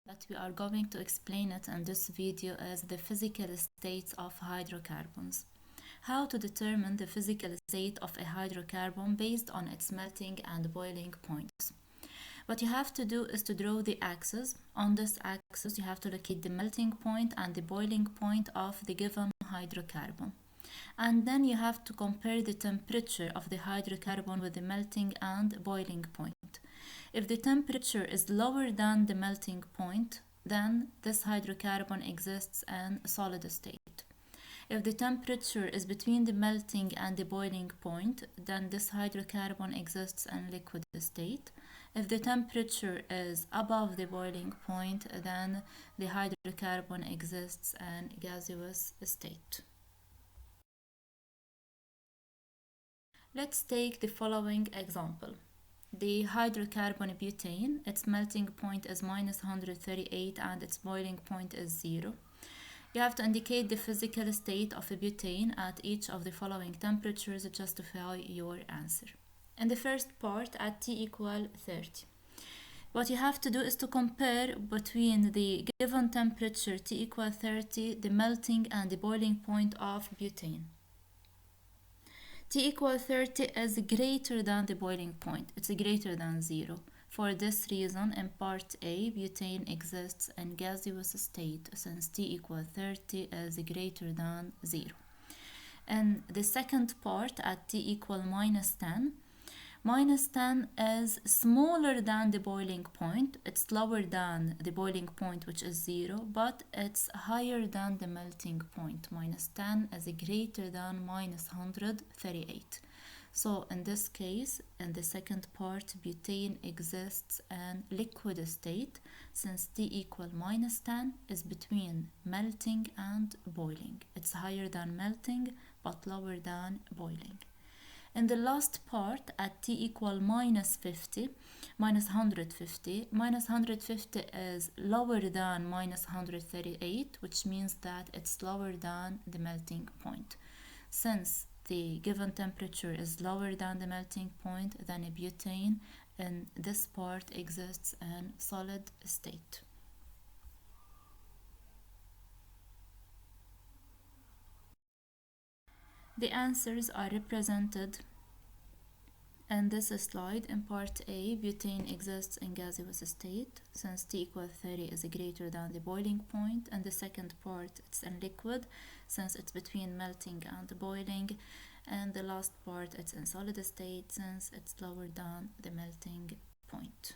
that we are going to explain it in this video as the physical states of hydrocarbons. How to determine the physical state of a hydrocarbon based on its melting and boiling points. What you have to do is to draw the axis. On this axis you have to locate the melting point and the boiling point of the given hydrocarbon. And then you have to compare the temperature of the hydrocarbon with the melting and boiling point. If the temperature is lower than the melting point, then this hydrocarbon exists in a solid state. If the temperature is between the melting and the boiling point, then this hydrocarbon exists in liquid state. If the temperature is above the boiling point, then the hydrocarbon exists in gaseous state. Let's take the following example. The hydrocarbon butane, its melting point is minus 138 and its boiling point is 0. You have to indicate the physical state of a butane at each of the following temperatures to justify your answer. In the first part, at T equal 30. What you have to do is to compare between the given temperature T equal 30, the melting and the boiling point of butane. T equal 30 is greater than the boiling point. It's greater than 0. For this reason, in part A, butane exists in gaseous state since T equal 30 is greater than 0. In the second part, at T equal minus 10, minus 10 is smaller than the boiling point. It's lower than the boiling point, which is 0, but it's higher than the melting point. Minus 10 is greater than minus 138. So in this case, in the second part, butane exists in liquid state since T equal minus 10 is between melting and boiling. It's higher than melting but lower than boiling. In the last part, at T equal minus 50, minus 150, minus 150 is lower than minus 138, which means that it's lower than the melting point. Since the given temperature is lower than the melting point, then a butane in this part exists in solid state. The answers are represented in this slide. In part A, butane exists in gaseous state since T equal 30 is greater than the boiling point. In the second part, it's in liquid since it's between melting and boiling. And the last part, it's in solid state since it's lower than the melting point.